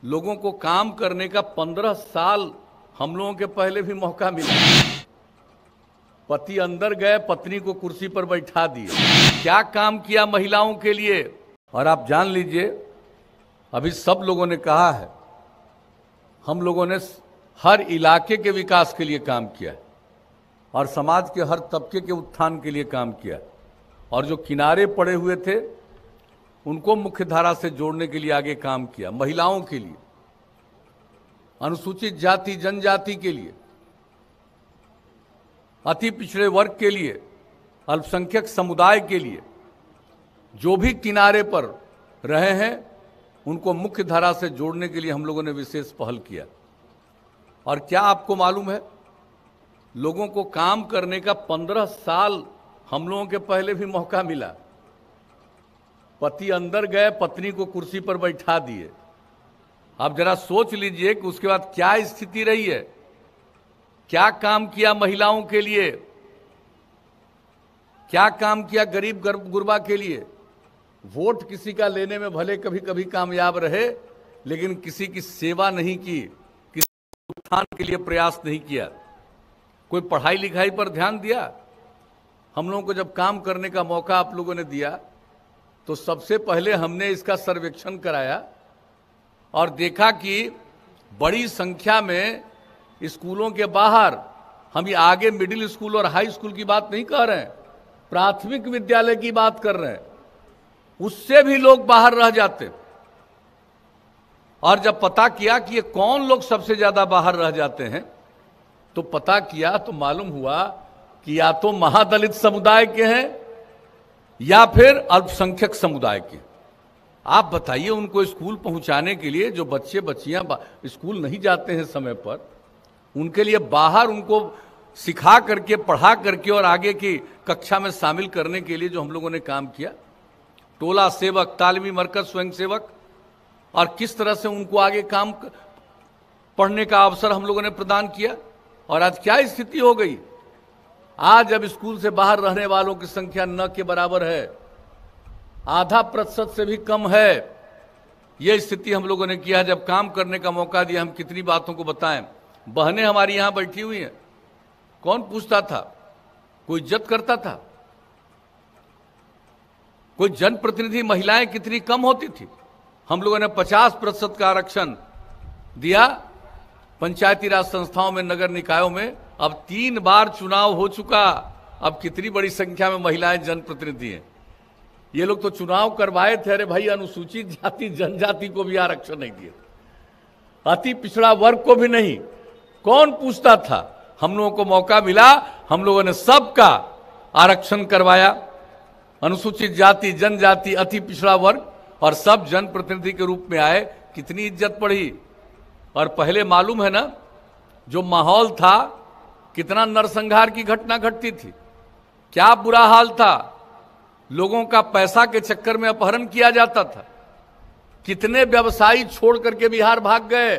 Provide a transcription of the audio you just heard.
लोगों को काम करने का 15 साल हम लोगों के पहले भी मौका मिला। पति अंदर गए, पत्नी को कुर्सी पर बैठा दिए। क्या काम किया महिलाओं के लिए। और आप जान लीजिए, अभी सब लोगों ने कहा है, हम लोगों ने हर इलाके के विकास के लिए काम किया है और समाज के हर तबके के उत्थान के लिए काम किया है। और जो किनारे पड़े हुए थे उनको मुख्य धारा से जोड़ने के लिए आगे काम किया। महिलाओं के लिए, अनुसूचित जाति जनजाति के लिए, अति पिछड़े वर्ग के लिए, अल्पसंख्यक समुदाय के लिए, जो भी किनारे पर रहे हैं उनको मुख्य धारा से जोड़ने के लिए हम लोगों ने विशेष पहल किया। और क्या आपको मालूम है, लोगों को काम करने का 15 साल हम लोगों के पहले भी मौका मिला। पति अंदर गए, पत्नी को कुर्सी पर बैठा दिए। आप जरा सोच लीजिए कि उसके बाद क्या स्थिति रही है। क्या काम किया महिलाओं के लिए, क्या काम किया गरीब गुरबा के लिए। वोट किसी का लेने में भले कभी कभी कामयाब रहे, लेकिन किसी की सेवा नहीं की, किसी उत्थान के लिए प्रयास नहीं किया। कोई पढ़ाई लिखाई पर ध्यान दिया। हम लोगों को जब काम करने का मौका आप लोगों ने दिया तो सबसे पहले हमने इसका सर्वेक्षण कराया और देखा कि बड़ी संख्या में स्कूलों के बाहर, हम ये आगे मिडिल स्कूल और हाई स्कूल की बात नहीं कर रहे हैं, प्राथमिक विद्यालय की बात कर रहे हैं, उससे भी लोग बाहर रह जाते। और जब पता किया कि ये कौन लोग सबसे ज्यादा बाहर रह जाते हैं, तो पता किया तो मालूम हुआ कि या तो महादलित समुदाय के हैं या फिर अल्पसंख्यक समुदाय के। आप बताइए, उनको स्कूल पहुंचाने के लिए जो बच्चे बच्चियां स्कूल नहीं जाते हैं समय पर, उनके लिए बाहर उनको सिखा करके, पढ़ा करके और आगे की कक्षा में शामिल करने के लिए जो हम लोगों ने काम किया, टोला सेवक, तालीमी मरकज स्वयं सेवक, और किस तरह से उनको आगे काम पढ़ने का अवसर हम लोगों ने प्रदान किया। और आज क्या स्थिति हो गई, आज अब स्कूल से बाहर रहने वालों की संख्या न के बराबर है, 0.5% से भी कम है। यह स्थिति हम लोगों ने किया। जब काम करने का मौका दिया, हम कितनी बातों को बताएं। बहनें हमारी यहां बैठी हुई हैं, कौन पूछता था, कोई इज्जत करता था, कोई जनप्रतिनिधि, महिलाएं कितनी कम होती थी। हम लोगों ने 50% का आरक्षण दिया पंचायती राज संस्थाओं में, नगर निकायों में। अब 3 बार चुनाव हो चुका, अब कितनी बड़ी संख्या में महिलाएं जनप्रतिनिधि हैं। ये लोग तो चुनाव करवाए थे, अरे भाई अनुसूचित जाति जनजाति को भी आरक्षण नहीं दिया, अति पिछड़ा वर्ग को भी नहीं। कौन पूछता था। हम लोगों को मौका मिला, हम लोगों ने सबका आरक्षण करवाया। अनुसूचित जाति जनजाति, अति पिछड़ा वर्ग और सब जनप्रतिनिधि के रूप में आए। कितनी इज्जत बढ़ी। और पहले मालूम है ना, जो माहौल था, कितना नरसंहार की घटना घटती थी, क्या बुरा हाल था। लोगों का पैसा के चक्कर में अपहरण किया जाता था। कितने व्यवसायी छोड़ करके बिहार भाग गए।